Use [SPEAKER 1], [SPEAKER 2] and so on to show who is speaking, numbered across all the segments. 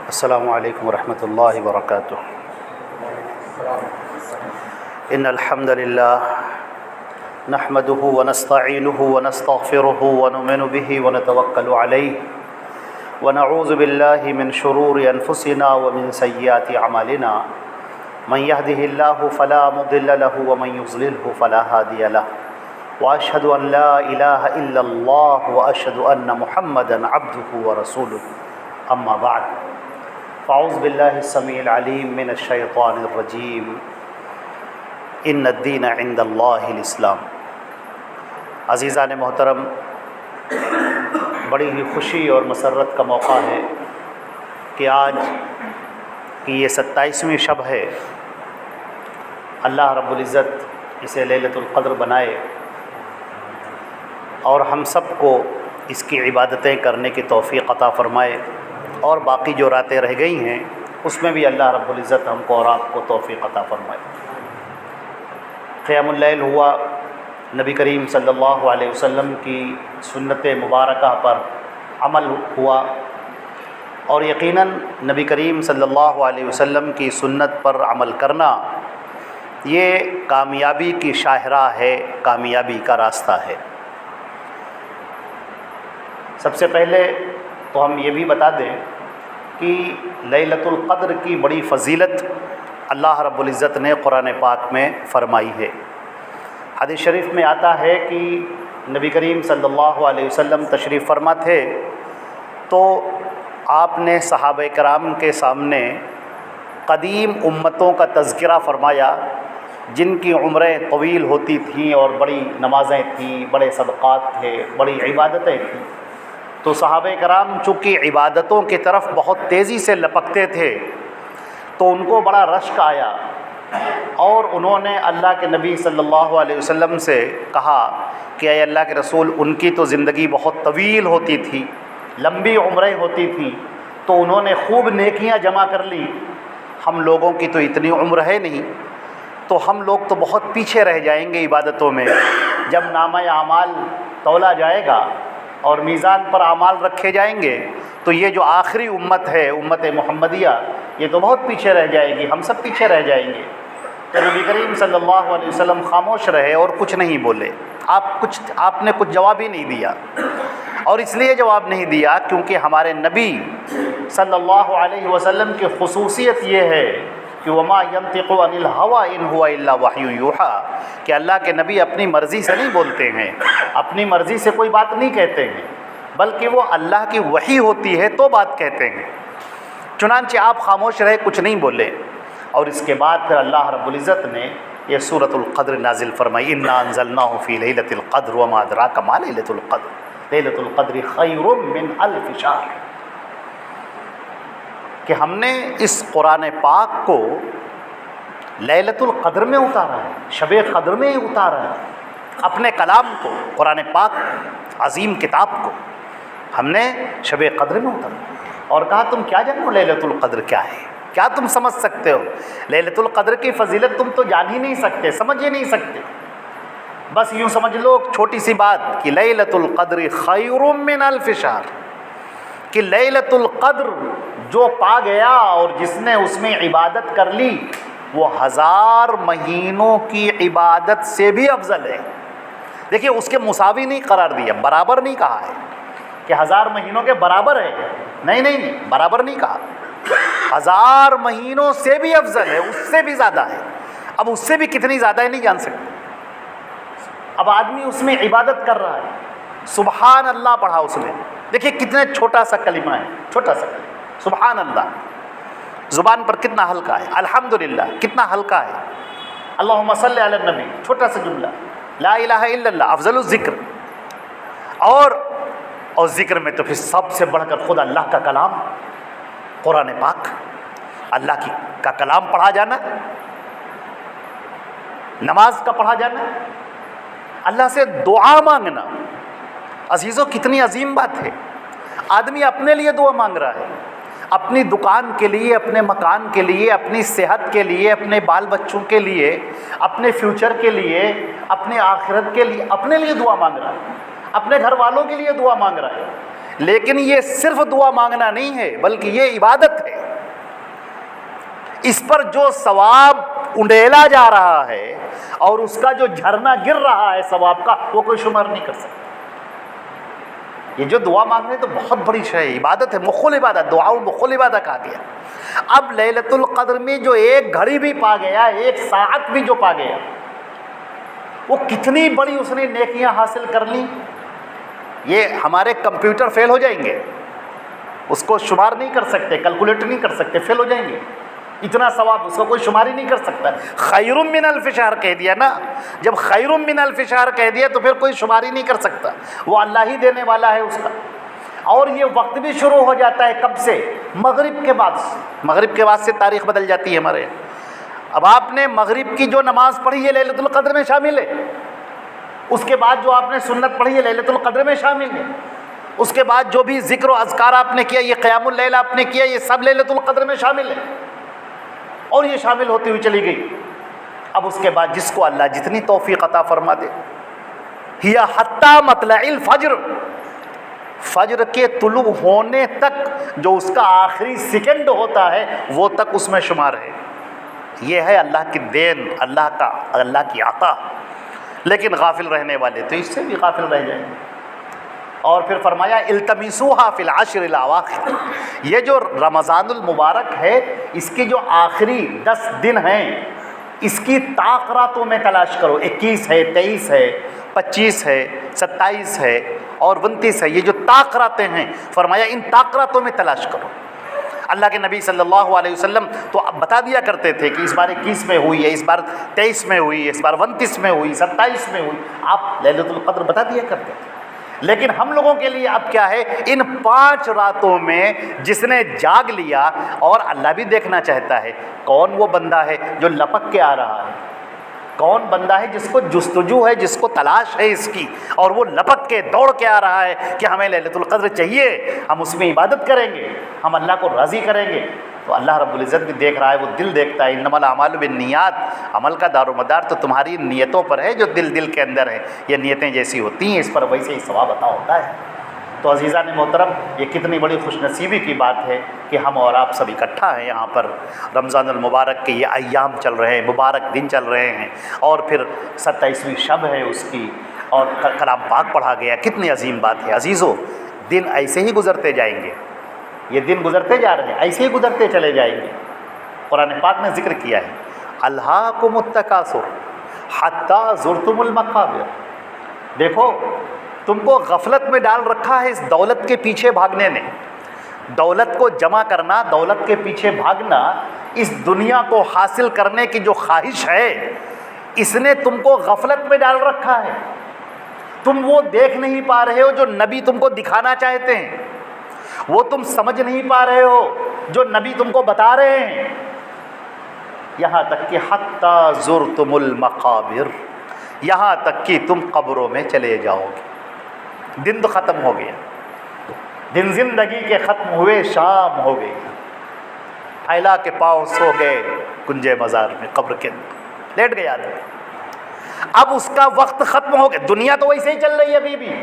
[SPEAKER 1] السلام علیکم ورحمۃ اللہ وبرکاتہ۔ ان الحمد للہ نحمده ونستعینه ونستغفره ونؤمن به ونتوکل علیہ ونعوذ باللہ من شرور انفسنا ومن سیئات اعمالنا من يهده الله فلا مضل له ومن يضلل فلا هادي له واشهد ان لا اله الا الله واشهد ان محمدا عبده ورسوله اما بعد فاعوذ باللہ السمیع العلیم من الشیطان الرجیم ان الدین عند اللہ الاسلام۔ عزیزان محترم، بڑی ہی خوشی اور مسرت کا موقع ہے کہ آج کی یہ 27ویں شب ہے، اللہ رب العزت اسے لیلۃ القدر بنائے اور ہم سب کو اس کی عبادتیں کرنے کی توفیق عطا فرمائے، اور باقی جو راتیں رہ گئی ہیں اس میں بھی اللہ رب العزت ہم کو اور آپ کو توفیق عطا فرمائے۔ قیام اللیل ہوا، نبی کریم صلی اللہ علیہ وسلم کی سنت مبارکہ پر عمل ہوا، اور یقیناً نبی کریم صلی اللہ علیہ وسلم کی سنت پر عمل کرنا یہ کامیابی کی شاہراہ ہے، کامیابی کا راستہ ہے۔ سب سے پہلے تو ہم یہ بھی بتا دیں کہ لیلۃ القدر کی بڑی فضیلت اللہ رب العزت نے قرآن پاک میں فرمائی ہے۔ حدیث شریف میں آتا ہے کہ نبی کریم صلی اللہ علیہ وسلم تشریف فرما تھے تو آپ نے صحابہ کرام کے سامنے قدیم امتوں کا تذکرہ فرمایا جن کی عمریں طویل ہوتی تھیں اور بڑی نمازیں تھیں، بڑے صدقات تھے، بڑی عبادتیں تھیں۔ تو صحابہ کرام چونکہ عبادتوں کی طرف بہت تیزی سے لپکتے تھے تو ان کو بڑا رشک آیا، اور انہوں نے اللہ کے نبی صلی اللہ علیہ وسلم سے کہا کہ اے اللہ کے رسول، ان کی تو زندگی بہت طویل ہوتی تھی، لمبی عمریں ہوتی تھیں، تو انہوں نے خوب نیکیاں جمع کر لی، ہم لوگوں کی تو اتنی عمر ہے نہیں، تو ہم لوگ تو بہت پیچھے رہ جائیں گے عبادتوں میں۔ جب نامہ اعمال تولا جائے گا اور میزان پر اعمال رکھے جائیں گے تو یہ جو آخری امت ہے، امت محمدیہ، یہ تو بہت پیچھے رہ جائے گی، ہم سب پیچھے رہ جائیں گے۔ تو نبی کریم صلی اللہ علیہ وسلم خاموش رہے اور کچھ نہیں بولے۔ آپ نے کچھ جواب ہی نہیں دیا، اور اس لیے جواب نہیں دیا کیونکہ ہمارے نبی صلی اللہ علیہ وسلم کی خصوصیت یہ ہے کہ وما ينطق عن الهوى ان هو الا وحی یوحی، کہ اللہ کے نبی اپنی مرضی سے نہیں بولتے ہیں، اپنی مرضی سے کوئی بات نہیں کہتے ہیں، بلکہ وہ اللہ کی وحی ہوتی ہے تو بات کہتے ہیں۔ چنانچہ آپ خاموش رہے، کچھ نہیں بولے، اور اس کے بعد پھر اللہ رب العزت نے یہ سورۃ القدر نازل فرمائی، انا انزلناہ فی لیلۃ القدر وما ادراک ما لیلۃ القدر لیلۃ القدر خیر من الف شہر، کہ ہم نے اس قرآن پاک کو لیلۃ القدر میں اتارا ہے، شب قدر میں اتارا ہے، اپنے کلام کو، قرآن پاک عظیم کتاب کو ہم نے شب قدر میں اتارا، اور کہا تم کیا جانو لیلۃ القدر کیا ہے، کیا تم سمجھ سکتے ہو لیلۃ القدر کی فضیلت؟ تم تو جان ہی نہیں سکتے، سمجھ ہی نہیں سکتے۔ بس یوں سمجھ لو چھوٹی سی بات کہ لیلۃ القدر خیر من الف شہر، کہ لیلۃ القدر جو پا گیا اور جس نے اس میں عبادت کر لی وہ 1000 مہینوں کی عبادت سے بھی افضل ہے۔ دیکھیے اس کے مساوی نہیں قرار دیا، برابر نہیں کہا ہے کہ 1000 مہینوں کے برابر ہے، نہیں، برابر نہیں کہا، 1000 مہینوں سے بھی افضل ہے، اس سے بھی زیادہ ہے۔ اب اس سے بھی کتنی زیادہ ہے نہیں جان سکتے۔ اب آدمی اس میں عبادت کر رہا ہے، سبحان اللہ پڑھا اس نے، دیکھیے کتنا چھوٹا سا کلمہ ہے، چھوٹا سا کلمہ سبحان اللہ، زبان پر کتنا ہلکا ہے، الحمدللہ کتنا ہلکا ہے، اللہم صلی علی النبی چھوٹا سا جملہ، لا الہ الا اللہ افضل الذکر، اور ذکر میں تو پھر سب سے بڑھ کر خود اللہ کا کلام قرآن پاک، اللہ کا کلام پڑھا جانا، نماز کا پڑھا جانا، اللہ سے دعا مانگنا، عزیزوں کتنی عظیم بات ہے۔ آدمی اپنے لیے دعا مانگ رہا ہے، اپنی دکان کے لیے، اپنے مکان کے لیے، اپنی صحت کے لیے، اپنے بال بچوں کے لیے، اپنے فیوچر کے لیے، اپنے آخرت کے لیے، اپنے لیے دعا مانگ رہا ہے، اپنے گھر والوں کے لیے دعا مانگ رہا ہے۔ لیکن یہ صرف دعا مانگنا نہیں ہے، بلکہ یہ عبادت ہے۔ اس پر جو ثواب انڈیلا جا رہا ہے اور اس کا جو جھرنا گر رہا ہے ثواب کا، وہ کوئی شمار نہیں کر سکتا۔ یہ جو دعا مانگنے تو بہت بڑی شے ہے، عبادت ہے، مخل عبادت، دعا مخل عبادت کہا گیا۔ اب لیلۃ القدر میں جو ایک گھڑی بھی پا گیا، ایک ساعت بھی جو پا گیا، وہ کتنی بڑی اس نے نیکیاں حاصل کر لی، یہ ہمارے کمپیوٹر فیل ہو جائیں گے، اس کو شمار نہیں کر سکتے، کیلکولیٹ نہیں کر سکتے، فیل ہو جائیں گے۔ اتنا ثواب اس کا کوئی شمار ہی نہیں کر سکتا۔ خیر من الف شہر کہہ دیا نا، جب خیر من الف شہر کہہ دیا تو پھر کوئی شمار ہی نہیں کر سکتا، وہ اللہ ہی دینے والا ہے اس کا۔ اور یہ وقت بھی شروع ہو جاتا ہے کب سے؟ مغرب کے بعد سے۔ مغرب کے بعد سے تاریخ بدل جاتی ہے ہمارے یہاں۔ اب آپ نے مغرب کی جو نماز پڑھی ہے لیلۃ القدر میں شامل ہے، اس کے بعد جو آپ نے سنت پڑھی ہے لیلۃ القدر میں شامل ہے، اس کے بعد جو بھی ذکر و اذکار آپ نے کیا، یہ قیام اللیل آپ نے کیا، یہ سب لیلۃ القدر میں شامل ہے، اور یہ شامل ہوتی ہوئی چلی گئی۔ اب اس کے بعد جس کو اللہ جتنی توفیق عطا فرما دے، ہیا حتی مطلع الفجر، فجر کے طلوع ہونے تک جو اس کا آخری سیکنڈ ہوتا ہے وہ تک اس میں شمار ہے۔ یہ ہے اللہ کی دین، اللہ کی عطا۔ لیکن غافل رہنے والے تو اس سے بھی غافل رہ جائیں گے۔ اور پھر فرمایا التمسوها فی العشر الاواخر، یہ جو رمضان المبارک ہے اس کے جو آخری 10 دن ہیں اس کی طاق راتوں میں تلاش کرو۔ 21 ہے، 23 ہے، 25 ہے، 27 ہے اور 29 ہے، یہ جو طاق راتیں ہیں فرمایا ان طاق راتوں میں تلاش کرو۔ اللہ کے نبی صلی اللہ علیہ وسلم تو اب بتا دیا کرتے تھے کہ اس بار 21 میں ہوئی ہے، اس بار 23 میں ہوئی ہے، اس بار 29 میں ہوئی، 27 میں ہوئی، آپ لیلۃ القدر بتا دیا کرتے تھے۔ لیکن ہم لوگوں کے لیے اب کیا ہے، ان 5 راتوں میں جس نے جاگ لیا، اور اللہ بھی دیکھنا چاہتا ہے کون وہ بندہ ہے جو لپک کے آ رہا ہے، کون بندہ ہے جس کو جستجو ہے، جس کو تلاش ہے اس کی، اور وہ لپک کے دوڑ کے آ رہا ہے کہ ہمیں لیلۃ القدر چاہیے، ہم اس میں عبادت کریں گے، ہم اللہ کو راضی کریں گے۔ تو اللہ رب العزت بھی دیکھ رہا ہے، وہ دل دیکھتا ہے۔ انما الاعمال بالنیات، عمل کا دار و مدار تو تمہاری نیتوں پر ہے، جو دل کے اندر ہے، یہ نیتیں جیسی ہوتی ہیں اس پر ویسے ہی ثواب عطا ہوتا ہے۔ تو عزیزان محترم، یہ کتنی بڑی خوش نصیبی کی بات ہے کہ ہم اور آپ سب اکٹھا ہیں یہاں پر۔ رمضان المبارک کے یہ ایام چل رہے ہیں، مبارک دن چل رہے ہیں، اور پھر 27ویں شب ہے اس کی، اور کلام پاک پڑھا گیا۔ کتنی عظیم بات ہے عزیزو، دن ایسے ہی گزرتے جائیں گے، یہ دن گزرتے جا رہے ہیں، ایسے ہی گزرتے چلے جائیں گے۔ قرآن پاک نے ذکر کیا ہے الہاکم التکاثر حتی زرتم المقابر، دیکھو تم کو غفلت میں ڈال رکھا ہے اس دولت کے پیچھے بھاگنے نے۔ دولت کو جمع کرنا، دولت کے پیچھے بھاگنا، اس دنیا کو حاصل کرنے کی جو خواہش ہے اس نے تم کو غفلت میں ڈال رکھا ہے۔ تم وہ دیکھ نہیں پا رہے ہو جو نبی تم کو دکھانا چاہتے ہیں، وہ تم سمجھ نہیں پا رہے ہو جو نبی تم کو بتا رہے ہیں، یہاں تک کہ حتی زرتم المقابر، یہاں تک کہ تم قبروں میں چلے جاؤ گے۔ دن تو ختم ہو گیا، دن زندگی کے ختم ہوئے، شام ہو گئی، پھیلا کے پاؤں سو گئے کنجے مزار میں، قبر کے اندر لیٹ گیا آدمی۔ اب اس کا وقت ختم ہو گیا، دنیا تو ویسے ہی چل رہی ہے ابھی بھی،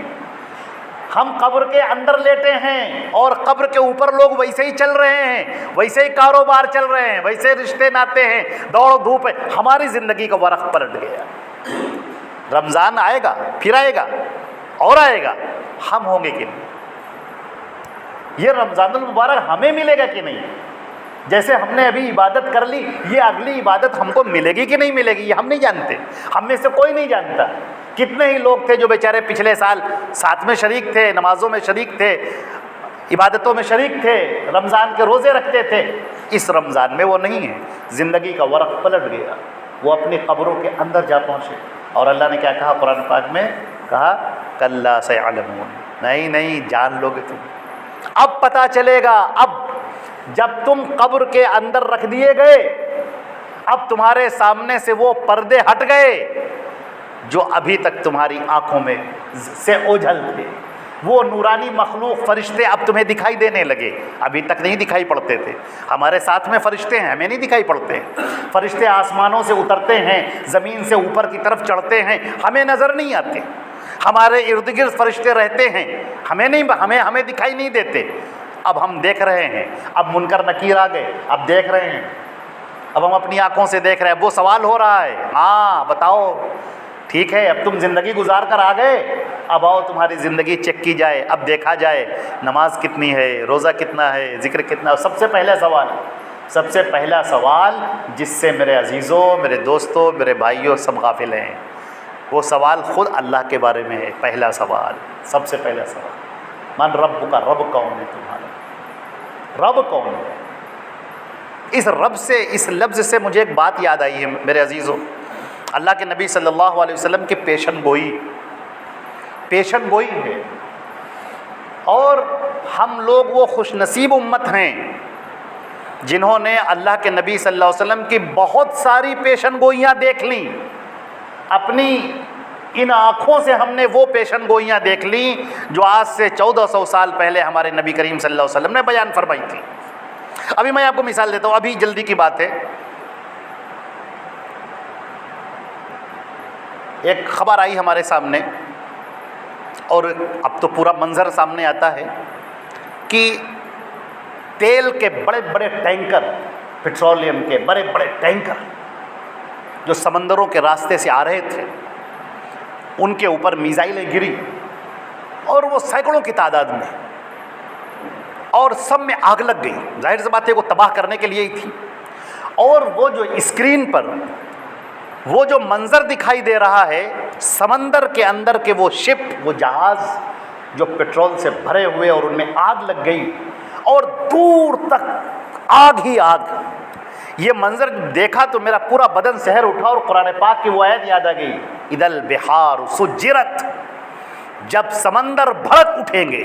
[SPEAKER 1] ہم قبر کے اندر لیٹے ہیں اور قبر کے اوپر لوگ ویسے ہی چل رہے ہیں، ویسے ہی کاروبار چل رہے ہیں، ویسے رشتے ناتے ہیں، دوڑ دھوپ ہے۔ ہماری زندگی کا ورق پلٹ گیا۔ رمضان آئے گا، پھر آئے گا اور آئے گا، ہم ہوں گے کہ نہیں؟ یہ رمضان المبارک ہمیں ملے گا کہ نہیں؟ جیسے ہم نے ابھی عبادت کر لی، یہ اگلی عبادت ہم کو ملے گی کہ نہیں ملے گی، یہ ہم نہیں جانتے، ہم میں سے کوئی نہیں جانتا۔ کتنے ہی لوگ تھے جو بیچارے پچھلے سال ساتھ میں شریک تھے، نمازوں میں شریک تھے، عبادتوں میں شریک تھے، رمضان کے روزے رکھتے تھے، اس رمضان میں وہ نہیں ہے۔ زندگی کا ورق پلٹ گیا، وہ اپنی قبروں کے اندر جا پہنچے۔ اور اللہ نے کیا کہا قرآن پاک میں؟ کہا کلا سیعلمون، نہیں جان لوگے تم، اب پتہ چلے گا۔ اب جب تم قبر کے اندر رکھ دیے گئے، اب تمہارے سامنے سے وہ پردے ہٹ گئے جو ابھی تک تمہاری آنکھوں میں سے اوجھل تھے، وہ نورانی مخلوق فرشتے اب تمہیں دکھائی دینے لگے، ابھی تک نہیں دکھائی پڑتے تھے۔ ہمارے ساتھ میں فرشتے ہیں، ہمیں نہیں دکھائی پڑتے ہیں۔ فرشتے آسمانوں سے اترتے ہیں، زمین سے اوپر کی طرف چڑھتے ہیں، ہمیں نظر نہیں آتے۔ ہمارے ارد گرد فرشتے رہتے ہیں، ہمیں دکھائی نہیں دیتے۔ اب ہم دیکھ رہے ہیں، اب منکر نکیر آ گئے، اب دیکھ رہے ہیں۔ اب ہم اپنی آنکھوں سے دیکھ رہے ہیں، وہ سوال ہو رہا ہے، ہاں بتاؤ ٹھیک ہے اب تم زندگی گزار کر آ گئے، اب آؤ تمہاری زندگی چیک کی جائے، اب دیکھا جائے نماز کتنی ہے، روزہ کتنا ہے، ذکر کتنا ہے۔ سب سے پہلا سوال جس سے میرے عزیزوں، میرے دوستوں، میرے بھائیوں سب غافل ہیں، وہ سوال خود اللہ کے بارے میں ہے۔ پہلا سوال، سب سے پہلا سوال، من رب کا، رب کون ہے تمہارا، رب کون ہے؟ اس رب سے، اس لفظ سے مجھے ایک بات یاد آئی ہے میرے عزیزوں، اللہ کے نبی صلی اللہ علیہ وسلم کی پیشن گوئی ہے، اور ہم لوگ وہ خوش نصیب امت ہیں جنہوں نے اللہ کے نبی صلی اللہ علیہ وسلم کی بہت ساری پیشن گوئیاں دیکھ لیں۔ اپنی ان آنکھوں سے ہم نے وہ پیشن گوئیاں دیکھ لیں جو آج سے 1400 سال پہلے ہمارے نبی کریم صلی اللہ علیہ وسلم نے بیان فرمائی تھی۔ ابھی میں آپ کو مثال دیتا ہوں، ابھی جلدی کی بات ہے، ایک خبر آئی ہمارے سامنے، اور اب تو پورا منظر سامنے آتا ہے کہ تیل کے بڑے بڑے ٹینکر، پیٹرولیم کے بڑے بڑے ٹینکر جو سمندروں کے راستے سے آ رہے تھے، ان کے اوپر میزائلیں گری، اور وہ سینکڑوں کی تعداد میں، اور سب میں آگ لگ گئی، ظاہر سی بات ہے وہ تباہ کرنے کے لیے ہی تھی۔ اور وہ جو اسکرین پر وہ جو منظر دکھائی دے رہا ہے، سمندر کے اندر کے وہ شپ، وہ جہاز جو پیٹرول سے بھرے ہوئے، اور ان میں آگ لگ گئی، اور دور تک آگ ہی آگ۔ یہ منظر دیکھا تو میرا پورا بدن سحر اٹھا، اور قرآن پاک کی وہ آیت یاد آ گئی، اذا البحار سجرت، جب سمندر بھڑک اٹھیں گے،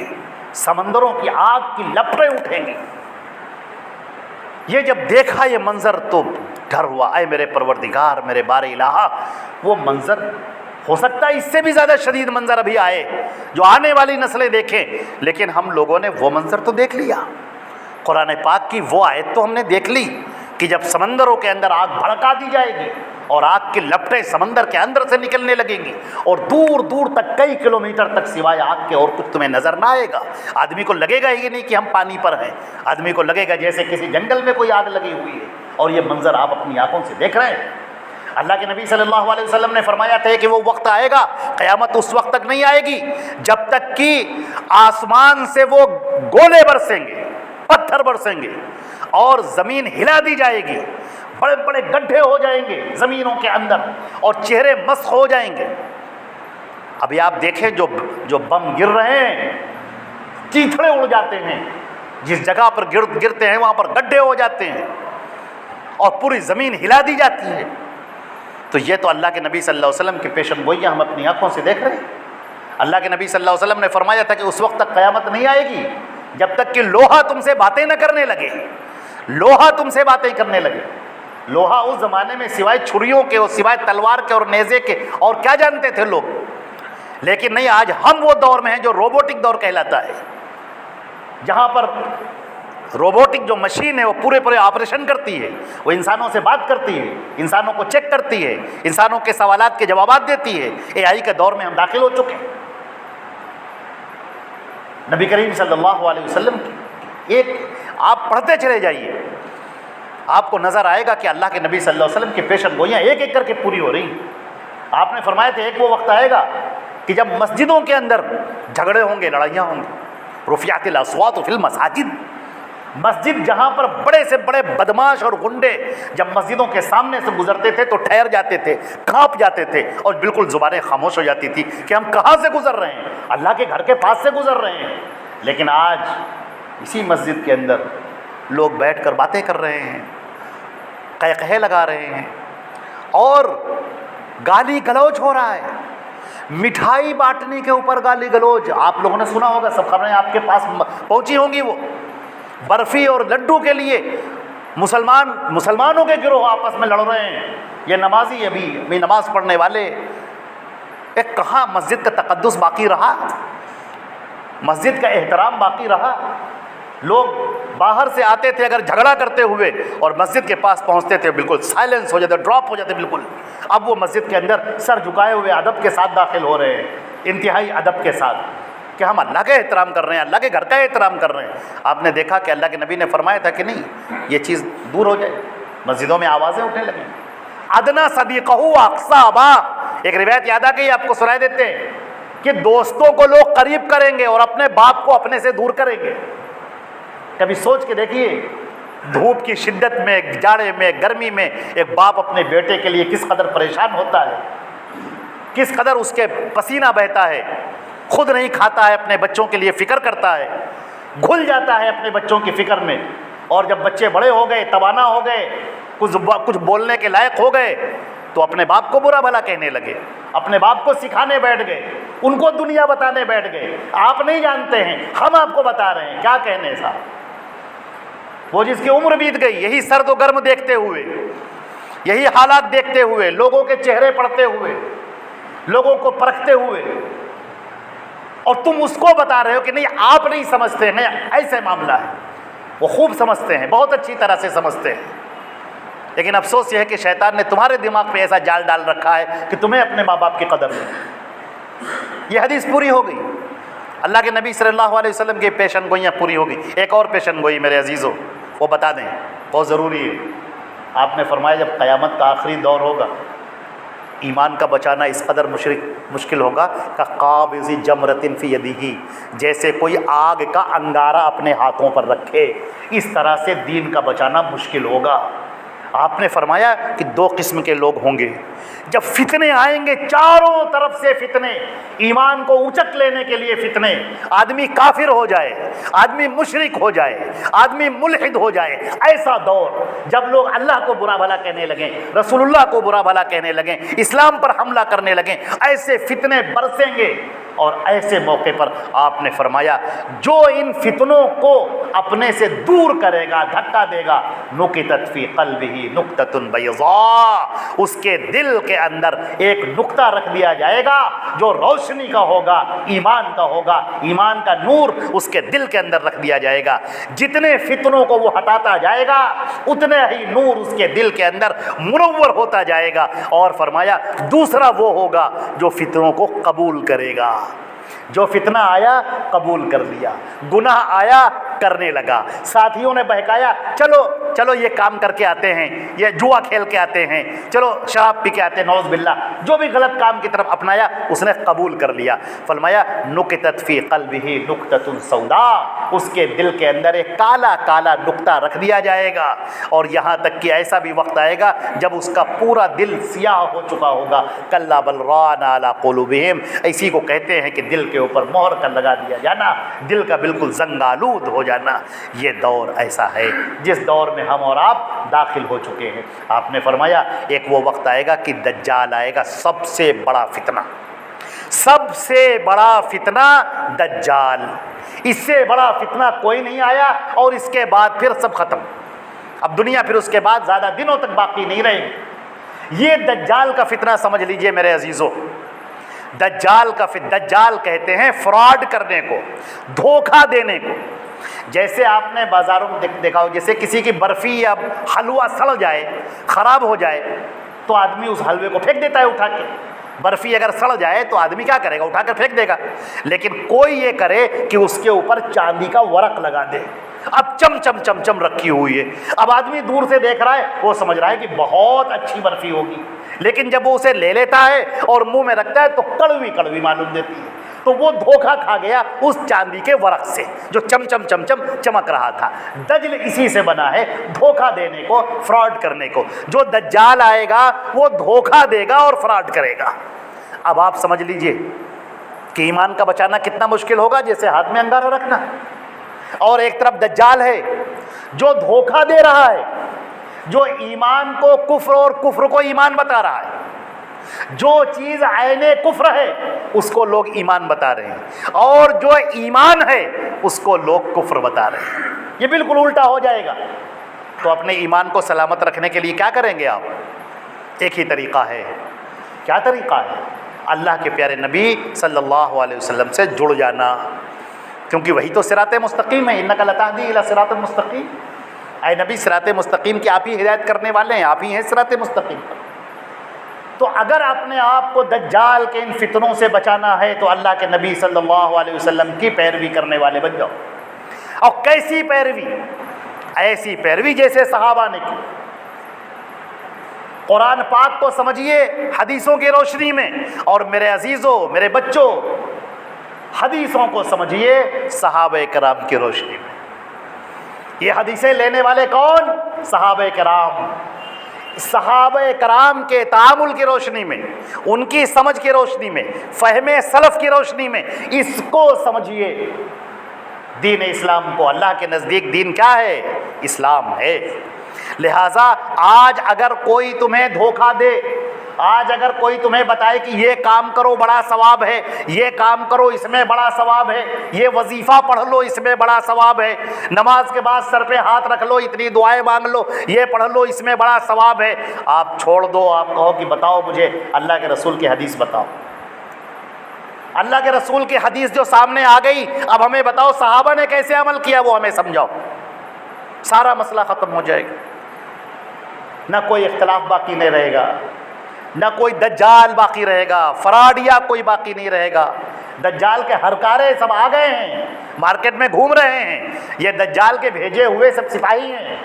[SPEAKER 1] سمندروں کی آگ کی لپٹیں اٹھیں گی۔ یہ جب دیکھا یہ منظر تو ڈر ہوا، اے میرے پروردگار، میرے بار الہ، وہ منظر ہو سکتا ہے اس سے بھی زیادہ شدید منظر ابھی آئے جو آنے والی نسلیں دیکھیں، لیکن ہم لوگوں نے وہ منظر تو دیکھ لیا۔ قرآن پاک کی وہ آیت تو ہم نے دیکھ لی کہ جب سمندروں کے اندر آگ بھڑکا دی جائے گی، اور آگ کی لپٹیں سمندر کے اندر سے نکلنے لگیں گی، اور دور دور تک کئی کلومیٹر تک سوائے آگ کے اور کچھ تمہیں نظر نہ آئے گا۔ آدمی کو لگے گا یہ نہیں کہ ہم پانی پر ہیں، آدمی کو لگے گا جیسے کسی جنگل میں کوئی آگ لگی ہوئی ہے، اور یہ منظر آپ اپنی آنکھوں سے دیکھ رہے ہیں۔ اللہ کے نبی صلی اللہ علیہ وسلم نے فرمایا تھا کہ وہ وقت آئے گا، قیامت اس وقت تک نہیں آئے گی جب تک کہ آسمان سے وہ گولے برسیں گے، پتھر برسیں گے، اور زمین ہلا دی جائے گی، بڑے بڑے گڈھے ہو جائیں گے زمینوں کے اندر، اور چہرے مسخ ہو جائیں گے۔ ابھی آپ دیکھیں جو بم گر رہے ہیں، چیتھڑے اڑ جاتے ہیں، جس جگہ پر گرتے ہیں وہاں پر گڈھے ہو جاتے ہیں، اور پوری زمین ہلا دی جاتی ہے۔ تو یہ تو اللہ کے نبی صلی اللہ علیہ وسلم کی پیشن گوئیاں ہم اپنی آنکھوں سے دیکھ رہے ہیں۔ اللہ کے نبی صلی اللہ علیہ وسلم نے فرمایا تھا کہ اس وقت تک قیامت نہیں آئے گی جب تک کہ لوہا تم سے باتیں نہ کرنے لگے، لوہا تم سے باتیں کرنے لگے۔ لوہا اس زمانے میں سوائے چھریوں کے اور سوائے تلوار کے اور نیزے کے اور کیا جانتے تھے لوگ، لیکن نہیں، آج ہم وہ دور میں ہیں جو روبوٹک دور کہلاتا ہے، جہاں پر روبوٹک جو مشین ہے وہ پورے آپریشن کرتی ہے، وہ انسانوں سے بات کرتی ہے، انسانوں کو چیک کرتی ہے، انسانوں کے سوالات کے جوابات دیتی ہے۔ اے آئی کے دور میں ہم داخل ہو چکے ہیں۔ نبی کریم صلی اللہ علیہ وسلم کی ایک آپ پڑھتے چلے جائیے، آپ کو نظر آئے گا کہ اللہ کے نبی صلی اللہ علیہ وسلم کی پیشن گوئیاں ایک ایک کر کے پوری ہو رہی ہیں۔ آپ نے فرمایا تھا ایک وہ وقت آئے گا کہ جب مسجدوں کے اندر جھگڑے ہوں گے، لڑائیاں ہوں گی، رفعت الاصوات فی المساجد، مسجد جہاں پر بڑے سے بڑے بدماش اور گنڈے جب مسجدوں کے سامنے سے گزرتے تھے تو ٹھہر جاتے تھے، کانپ جاتے تھے، اور بالکل زبانیں خاموش ہو جاتی تھی کہ ہم کہاں سے گزر رہے ہیں، اللہ کے گھر کے پاس سے گزر رہے ہیں۔ لیکن آج اسی مسجد کے اندر لوگ بیٹھ کر باتیں کر رہے ہیں، قہقہے لگا رہے ہیں، اور گالی گلوچ ہو رہا ہے، مٹھائی بانٹنے کے اوپر گالی گلوچ۔ آپ لوگوں نے سنا ہوگا، سب خبریں آپ کے پاس پہنچی ہوں گی، وہ برفی اور لڈو کے لیے مسلمانوں کے گروہ آپس میں لڑ رہے ہیں۔ یہ نمازی ابھی نماز پڑھنے والے، ایک کہاں مسجد کا تقدس باقی رہا، مسجد کا احترام باقی رہا؟ لوگ باہر سے آتے تھے اگر جھگڑا کرتے ہوئے اور مسجد کے پاس پہنچتے تھے بالکل سائلنس ہو جاتے، ڈراپ ہو جاتے بالکل۔ اب وہ مسجد کے اندر سر جھکائے ہوئے ادب کے ساتھ داخل ہو رہے ہیں، انتہائی ادب کے ساتھ، کہ ہم اللہ کا احترام کر رہے ہیں، اللہ کے گھر کا احترام کر رہے ہیں۔ آپ نے دیکھا کہ اللہ کے نبی نے فرمایا تھا کہ نہیں، یہ چیز دور ہو جائے، مسجدوں میں آوازیں اٹھنے لگیں. ادنا صدیقہ اقصی ابا، ایک روایت یاد آ گئی آپ کو سنائے دیتے ہیں کہ دوستوں کو لوگ قریب کریں گے اور اپنے باپ کو اپنے سے دور کریں گے. کبھی سوچ کے دیکھیے دھوپ کی شدت میں، جاڑے میں، گرمی میں ایک باپ اپنے بیٹے کے لیے کس قدر پریشان ہوتا ہے، کس قدر اس کے پسینہ بہتا ہے، خود نہیں کھاتا ہے، اپنے بچوں کے لیے فکر کرتا ہے، گھل جاتا ہے اپنے بچوں کی فکر میں. اور جب بچے بڑے ہو گئے، توانا ہو گئے، کچھ بولنے کے لائق ہو گئے تو اپنے باپ کو برا بھلا کہنے لگے، اپنے باپ کو سکھانے بیٹھ گئے، ان کو دنیا بتانے بیٹھ گئے. آپ نہیں جانتے ہیں، ہم آپ کو بتا رہے ہیں. کیا کہنے صاحب، وہ جس کی عمر بیت گئی یہی سرد و گرم دیکھتے ہوئے، یہی حالات دیکھتے ہوئے، لوگوں کے چہرے پڑھتے ہوئے، لوگوں کو پرکھتے ہوئے، اور تم اس کو بتا رہے ہو کہ نہیں آپ نہیں سمجھتے ہیں، ایسے معاملہ ہے. وہ خوب سمجھتے ہیں، بہت اچھی طرح سے سمجھتے ہیں، لیکن افسوس یہ ہے کہ شیطان نے تمہارے دماغ پہ ایسا جال ڈال رکھا ہے کہ تمہیں اپنے ماں باپ کی قدر نہیں. یہ حدیث پوری ہو گئی، اللہ کے نبی صلی اللہ علیہ وسلم کی پیشن گوئیاں پوری ہو گئی. ایک اور پیشن گوئی میرے عزیزو وہ بتا دیں، بہت ضروری ہے. آپ نے فرمایا جب قیامت کا آخری دور ہوگا ایمان کا بچانا اس قدر مشکل ہوگا کہ قابض جمرۃ فی یدہ، جیسے کوئی آگ کا انگارہ اپنے ہاتھوں پر رکھے، اس طرح سے دین کا بچانا مشکل ہوگا. آپ نے فرمایا کہ دو قسم کے لوگ ہوں گے جب فتنے آئیں گے، چاروں طرف سے فتنے، ایمان کو اچک لینے کے لیے فتنے، آدمی کافر ہو جائے، آدمی مشرک ہو جائے، آدمی ملحد ہو جائے. ایسا دور جب لوگ اللہ کو برا بھلا کہنے لگیں، رسول اللہ کو برا بھلا کہنے لگیں، اسلام پر حملہ کرنے لگیں، ایسے فتنے برسیں گے. اور ایسے موقع پر آپ نے فرمایا جو ان فتنوں کو اپنے سے دور کرے گا، دھکا دے گا، نکتت فی قلبہ نکتۃ بیضاء، اس کے دل کے اندر ایک نقطہ رکھ دیا جائے گا جو روشنی کا ہوگا، ایمان کا ہوگا، ایمان کا نور اس کے دل کے اندر رکھ دیا جائے گا. جتنے فتنوں کو وہ ہٹاتا جائے گا اتنے ہی نور اس کے دل کے اندر منور ہوتا جائے گا. اور فرمایا دوسرا وہ ہوگا جو فتنوں کو قبول کرے گا. جو فتنہ آیا قبول کر لیا، گناہ آیا کرنے لگا، ساتھیوں نے بہکایا چلو چلو یہ کام کر کے آتے ہیں، یہ جوا کھیل کے آتے ہیں، چلو شراب پی کے آتے ہیں، نعوذ باللہ، جو بھی غلط کام کی طرف اپنایا اس نے قبول کر لیا. فرمایا نکتت فی قلبہ نکتۃ سوداء، اس کے دل کے اندر ایک کالا کالا نقطہ رکھ دیا جائے گا. اور یہاں تک کہ ایسا بھی وقت آئے گا جب اس کا پورا دل سیاہ ہو چکا ہوگا. کلا بل ران علی قلوبہم، اسی کو کہتے ہیں کہ دل کے اوپر مہر کا لگا دیا جانا، دل کا بالکل زنگالود ہو جانا. یہ دور ایسا ہے جس دور میں ہم اور آپ داخل ہو چکے ہیں. آپ نے فرمایا ایک وہ وقت آئے گا کہ دجال آئے گا، سب سے بڑا فتنہ، سب سے بڑا فتنہ دجال. اس سے بڑا فتنہ کوئی نہیں آیا، اور اس کے بعد پھر سب ختم. اب دنیا پھر اس کے بعد زیادہ دنوں تک باقی نہیں رہے گی. یہ دجال کا فتنہ سمجھ لیجئے میرے عزیزو. دجال کہتے ہیں فراڈ کرنے کو، دھوکہ دینے کو. جیسے آپ نے بازاروں میں دیکھا ہو، جیسے کسی کی برفی یا حلوہ سڑ جائے، خراب ہو جائے، تو آدمی اس حلوے کو پھینک دیتا ہے اٹھا کے. برفی اگر سڑ جائے تو آدمی کیا کرے گا؟ اٹھا کر پھینک دے گا. لیکن کوئی یہ کرے کہ اس کے اوپر چاندی کا ورق لگا دے، اب چم چم چم چم رکھی ہوئی ہے، اب آدمی دور سے دیکھ رہا ہے، وہ سمجھ رہا ہے کہ بہت اچھی برفی ہوگی، لیکن جب وہ اسے لے لیتا ہے اور منہ میں رکھتا ہے تو کڑوی کڑوی معلوم دیتی ہے. تو وہ دھوکہ کھا گیا اس چاندی کے ورق سے جو چم چم چم چم چمک رہا تھا. دجل اسی سے بنا ہے، دھوکہ دینے کو، فراڈ کرنے کو. جو دجال آئے گا وہ دھوکہ دے گا اور فراڈ کرے گا. اب آپ سمجھ لیجئے کہ ایمان کا بچانا کتنا مشکل ہوگا، جیسے ہاتھ میں انگارہ رکھنا. اور ایک طرف دجال ہے جو دھوکہ دے رہا ہے، جو ایمان کو کفر اور کفر کو ایمان بتا رہا ہے. جو چیز عین کفر ہے اس کو لوگ ایمان بتا رہے ہیں، اور جو ایمان ہے اس کو لوگ کفر بتا رہے ہیں. یہ بالکل الٹا ہو جائے گا. تو اپنے ایمان کو سلامت رکھنے کے لیے کیا کریں گے آپ؟ ایک ہی طریقہ ہے. کیا طریقہ ہے؟ اللہ کے پیارے نبی صلی اللہ علیہ وسلم سے جڑ جانا، کیونکہ وہی تو صراط مستقیم ہے. انک لتہدی الی صراط مستقیم. اے نبی صراط مستقیم کی آپ ہی ہدایت کرنے والے ہیں، آپ ہی ہیں صراط مستقیم. تو اگر اپنے آپ کو دجال کے ان فتنوں سے بچانا ہے تو اللہ کے نبی صلی اللہ علیہ وسلم کی پیروی کرنے والے بن جاؤ. اور کیسی پیروی؟ ایسی پیروی جیسے صحابہ نے کی. قرآن پاک کو سمجھیے حدیثوں کی روشنی میں، اور میرے عزیزوں، میرے بچوں، حدیثوں کو سمجھیے صحابہ کرام کی روشنی میں۔ یہ حدیثیں لینے والے کون؟ صحابہ کرام۔ صحابہ کرام کے تعامل کی روشنی میں، ان کی سمجھ کی روشنی میں، فہم سلف کی روشنی میں اس کو سمجھیے۔ دین اسلام کو اللہ کے نزدیک دین کیا ہے؟ اسلام ہے۔ لہٰذا آج اگر کوئی تمہیں دھوکہ دے، آج اگر کوئی تمہیں بتائے کہ یہ کام کرو بڑا ثواب ہے، یہ کام کرو اس میں بڑا ثواب ہے، یہ وظیفہ پڑھ لو اس میں بڑا ثواب ہے، نماز کے بعد سر پہ ہاتھ رکھ لو، اتنی دعائیں مانگ لو، یہ پڑھ لو اس میں بڑا ثواب ہے، آپ چھوڑ دو۔ آپ کہو کہ بتاؤ مجھے اللہ کے رسول کی حدیث بتاؤ۔ اللہ کے رسول کی حدیث جو سامنے آ گئی، اب ہمیں بتاؤ صحابہ نے کیسے عمل کیا، وہ ہمیں سمجھاؤ، سارا مسئلہ ختم ہو جائے گا۔ نہ کوئی اختلاف باقی نہیں رہے گا، نہ کوئی دجال باقی رہے گا، فراڈیا کوئی باقی نہیں رہے گا۔ دجال کے ہرکارے سب آ گئے ہیں، مارکیٹ میں گھوم رہے ہیں، یہ دجال کے بھیجے ہوئے سب سپاہی ہیں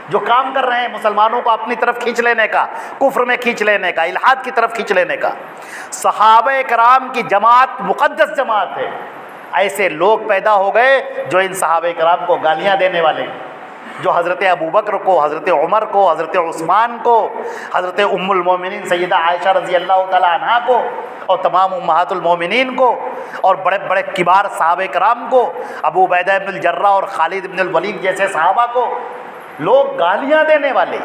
[SPEAKER 1] جو کام کر رہے ہیں مسلمانوں کو اپنی طرف کھینچ لینے کا، کفر میں کھینچ لینے کا، الحاد کی طرف کھینچ لینے کا۔ صحابہ کرام کی جماعت مقدس جماعت ہے۔ ایسے لوگ پیدا ہو گئے جو ان صحابہ کرام کو گالیاں دینے والے ہیں، جو حضرت ابوبکر کو، حضرت عمر کو، حضرت عثمان کو، حضرت ام المومنین سیدہ عائشہ رضی اللہ تعالی عنہا کو، اور تمام امہات المومنین کو، اور بڑے بڑے کبار صحابہ کرام کو، ابو عبیدہ بن الجراح اور خالد بن الولید جیسے صحابہ کو لوگ گالیاں دینے والے،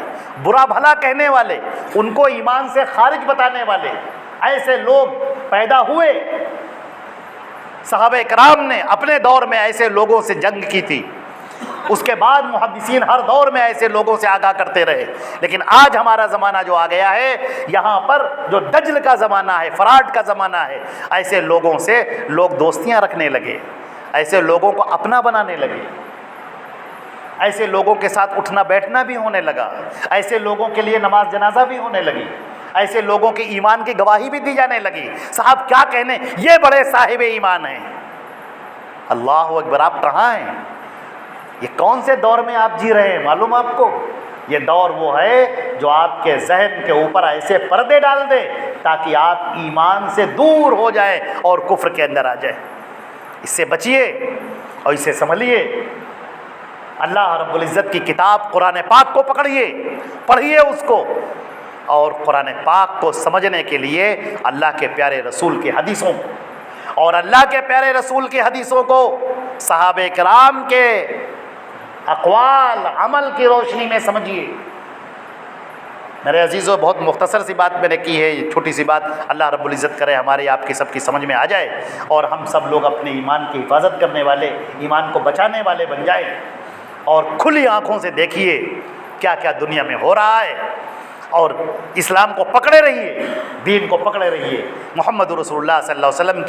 [SPEAKER 1] برا بھلا کہنے والے، ان کو ایمان سے خارج بتانے والے، ایسے لوگ پیدا ہوئے۔ صحابہ کرام نے اپنے دور میں ایسے لوگوں سے جنگ کی تھی، اس کے بعد محدثین ہر دور میں ایسے لوگوں سے آگاہ کرتے رہے، لیکن آج ہمارا زمانہ جو آ گیا ہے، یہاں پر جو دجل کا زمانہ ہے، فراڈ کا زمانہ ہے، ایسے لوگوں سے لوگ دوستیاں رکھنے لگے، ایسے لوگوں کو اپنا بنانے لگے، ایسے لوگوں کے ساتھ اٹھنا بیٹھنا بھی ہونے لگا، ایسے لوگوں کے لیے نماز جنازہ بھی ہونے لگی، ایسے لوگوں کے ایمان کی گواہی بھی دی جانے لگی۔ صاحب کیا کہنے، یہ بڑے صاحب ایمان ہیں۔ اللہ اکبر، آپ کہاں ہیں؟ یہ کون سے دور میں آپ جی رہے ہیں معلوم آپ کو؟ یہ دور وہ ہے جو آپ کے ذہن کے اوپر ایسے پردے ڈال دے تاکہ آپ ایمان سے دور ہو جائیں اور کفر کے اندر آ جائیں۔ اس سے بچیے اور اسے سنبھلیے۔ اللہ رب العزت کی کتاب قرآن پاک کو پکڑیے، پڑھیے اس کو، اور قرآن پاک کو سمجھنے کے لیے اللہ کے پیارے رسول کی حدیثوں کو، اور اللہ کے پیارے رسول کی حدیثوں کو صحابہ کرام کے اقوال عمل کی روشنی میں سمجھیے۔ میرے عزیزوں، بہت مختصر سی بات میں نے کی ہے، یہ چھوٹی سی بات، اللہ رب العزت کرے ہمارے آپ کی سب کی سمجھ میں آ جائے، اور ہم سب لوگ اپنے ایمان کی حفاظت کرنے والے، ایمان کو بچانے والے بن جائیں، اور کھلی آنکھوں سے دیکھیے کیا کیا دنیا میں ہو رہا ہے، اور اسلام کو پکڑے رہیے، دین کو پکڑے رہیے، محمد رسول اللہ صلی اللہ علیہ وسلم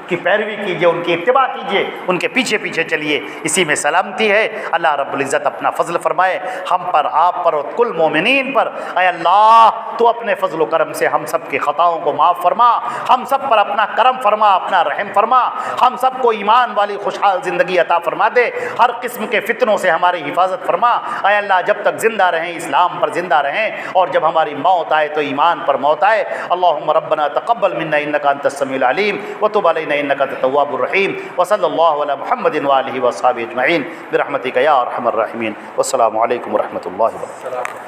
[SPEAKER 1] کی پیروی کیجیے، ان کی اتباع کیجیے، ان کے پیچھے پیچھے چلیے، اسی میں سلامتی ہے۔ اللہ رب العزت اپنا فضل فرمائے ہم پر، آپ پر، اور کل مومنین پر۔ اے اللہ، تو اپنے فضل و کرم سے ہم سب کی خطاؤں کو معاف فرما، ہم سب پر اپنا کرم فرما، اپنا رحم فرما، ہم سب کو ایمان والی خوشحال زندگی عطا فرما دے، ہر قسم کے فتنوں سے ہماری حفاظت فرما۔ اے اللہ، جب تک زندہ رہیں اسلام پر زندہ رہیں، اور جب ہماری موت آئے تو ایمان پر موت آئے۔ اللہم ربنا تقبل منا انک انت السمیع العلیم وتب علینا انک انت التواب الرحیم، وصلی اللہ علی محمد وآلہ وصحبہ اجمعین برحمتک یا ارحم الراحمین۔ والسلام علیکم ورحمۃ اللہ وبرکاتہ۔